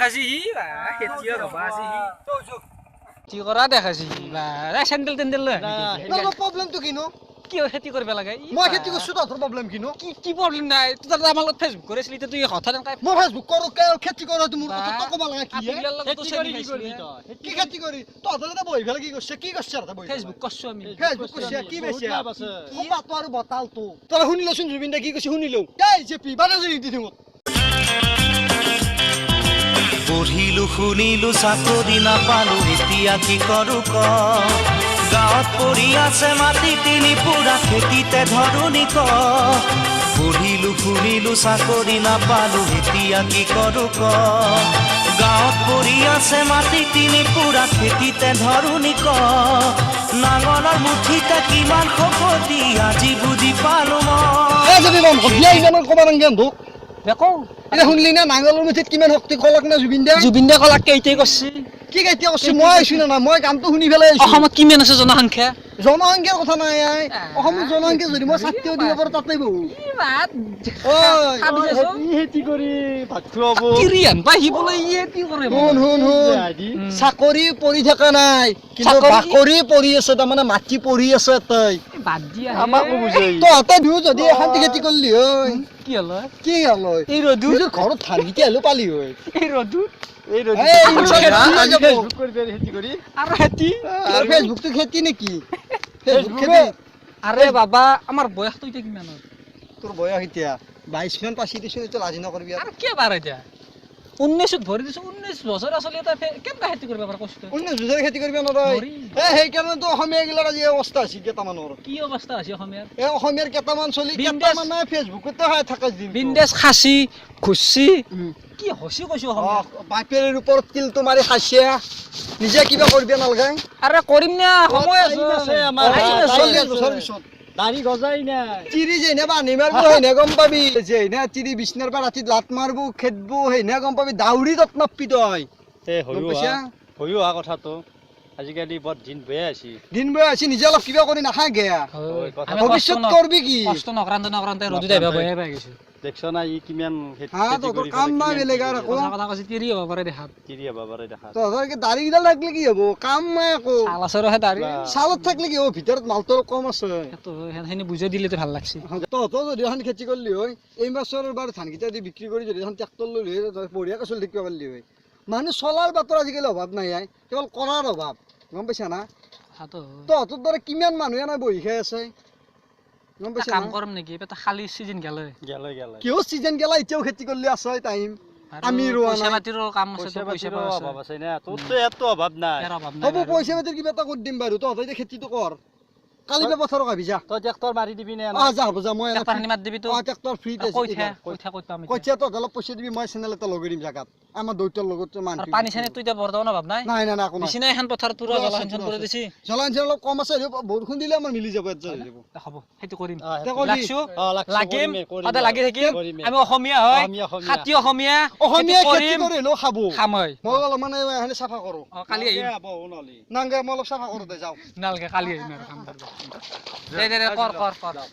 দেখাছি হি খেতিয় ৰবা আছে হি কি কৰা দেখাছি বা চেন্ডেল টেন্ডেল লৈ প্ৰব্লেমটো কিনো কি খেতি কৰিব লাগে মই খেতি কৰিছো তোৰ প্ৰব্লেম কিনো কি প্ৰব্লেম নাই তোৰ আমাৰ লগত ফেচবুক কৰিছিলি তুই হঠাৎ মই ফেচবুক কৰো খেতি কৰো মোৰ কথা তই ক'ব লাগে কি কি খেতি কৰি তহঁতে এটা বহি ফেলে কি কৰিছে কি কৰিছে ফেচবুক কৰছো আমি ফেচবুক কৰিছে কি বেছে বাতো আৰু বতালটো তই শুনিলচোন জুবিন দা কি কৈছে শুনিলো এই যে পিবাৰে যদি দি দিম পঢ়িলো শুনিলো চাকৰি নাপালো এতিয়া কি কৰো ক গাঁৱত পৰি আছে মাটি তিনি পুৰা খেতিতে ধৰণি ক পঢ়িলো শুনিলো চাকৰি নাপালো এতিয়া কি কৰো ক গাঁৱত পৰি আছে মাটি তিনি পুৰা খেতিতে ধৰণি ক নাঙলৰ মুঠিতে কিমান শকতি আজি বুজি পালো মই যদি ক'ব নাংগে ধোক দেখো এতিয়া শুনলি না নাঙলৰ মুঠিত কিমান শক্তি কলক না জুবিন দা কলাক কেইটাই কৰছি কি কেতিয়া কৈছে মই আইছো না মই গানটো শুনি পেলাই আইছো অসমত কিমান আছে জনসংখ্যা জনসংখ্যাৰ কথা নাই অসমৰ জনসংখ্যা যদি মই ছাত্ৰীও দিব পাৰো তাতে বহু খেতি কৰি ভাত খুৱাব চাকৰি পৰি থকা নাই কিন্তু বাকৰি পৰি আছে তাৰমানে মাটি পৰি আছে তই তহঁতে দিও যদি শান্তি খেতি কৰিলি হয় কি হল এই ৰদু ঘৰত ধান খেতি হলেও পালি হয় এই ৰদু ফেচবুকটো খেতি নেকি আৰে বাবা আমাৰ বয়সটো এতিয়া কিমান তোৰ বয়স এতিয়া 22 মান পাছি দিছো তো লাজি নকৰবি আৰু কি বাৰ এতিয়া 19 ভৰি দিছো 19 বছৰ আসলে এটা কেনকা খেতি কৰিব পাৰ কষ্ট 19 বছৰ খেতি কৰিব নৰয় সেই কাৰণে তো অসমীয়া গিলাৰ আজি অৱস্থা আছে কেটামানৰ কি অৱস্থা আছে অসমীয়াৰ অসমীয়াৰ কেটামান চলি কেটামান ফেচবুকতে হয় থাকা দিন বিন্দেশ খাসি খুচি কি হসি কৈছো বাপেৰ ওপৰত তিলটো মাৰি খাইছে নিজে কিবা কৰিব নালগাই আৰে কৰিম না সময় আছে আমাৰ 40 বছৰ পিছত দাড়ি গজাই না চিৰি যেনে বানি মাৰবো হেনে গম পাবি যেনে চিৰি বিছনাৰ পৰা ৰাতি লাত মাৰবো খেদবো হেনে গম পাবি দাউৰি তত নপি তই হইও কথাটো আজিকালি বহুত দিন বয়ে আছি নিজে অলপ কিবা কৰি নাখা গেয়া ভৱিষ্যত কৰবি কি কষ্ট নকৰান্তে ৰদু যাইবা বয়ে পাই গৈছো দেখছ না ই কিমান খেতি কৰি কাম নাই বেলেগ আৰু কথা কৈছে তিৰি হ'ব পাৰে দেখা তহঁতৰ কি দাড়ি গিলা লাগলে কি হ'ব কাম নাই আকৌ সালাছৰহে দাড়ি সালত থাকলে কি হ'ব ভিতৰত মালটো কম আছে তো হেনি বুজাই দিলে ভাল লাগছে তহঁতৰ যদি এখন খেতি কৰিলি হয় এই বছৰৰ বাৰ ধান কেইটা দি বিক্ৰী কৰি যদি এখন ট্ৰেক্টৰ লৈ বঢ়িয়াকৈ চলি থাকিব পাৰিলি হয় মানুহ চলাৰ বাটৰ আজিকালি অভাৱ নাই কেৱল কৰাৰ অভাৱ গম পাইছা না তহঁতৰ দৰে কিমান মানুহে নাই বহি খাই আছে গম পাইছা কাম কৰম নেকি এটা খালি সিজন গেলে কিয় সিজন গেলা এতিয়াও খেতি কৰিলে আছে টাইম আমি ৰোৱা নাই পইচা পাতিৰ কাম আছে তো পইচা অভাৱ আছে না তোৰতো এত অভাৱ নাই হ'ব পইচা পাতিৰ কিবা এটা কৰি দিম বাৰু তহঁতে এতিয়া খেতিটো কৰ কালি পথাৰ কাবি যা তই ট্ৰেক্টৰ মাৰি দিবি নে যা হ'ব যা মই ট্ৰেক্টৰ মাৰি দিবি তো ট্ৰেক্টৰ ফ্ৰী কৈছা তহঁত অলপ পইচা দিবি মই চেনেল এটা লগাই দিম জাগাত আমাৰ দৈতৰ লগত মান পানী চানী তুই বৰ্তমান অভাৱ নাই নাই নাই কোনো নিচিনা এখন পথাৰ পুৰা জলসিঞ্চন কৰি দিছি জলসিঞ্চন অলপ কম আছে বৰষুণ দিলে আমাৰ মিলি যাব হ'ব সেইটো কৰিম লাগিম আদা লাগি থাকিম আমি অসমীয়া হয় খাতি অসমীয়া খেতি কৰিলো খাব খামই মই অলপ মানে হেনে চাফা কৰো কালি আহিম নাংগে মই অলপ চাফা কৰো দে যাও নালগে কালি আহিম আৰু কাম কৰিব দে কৰ যাও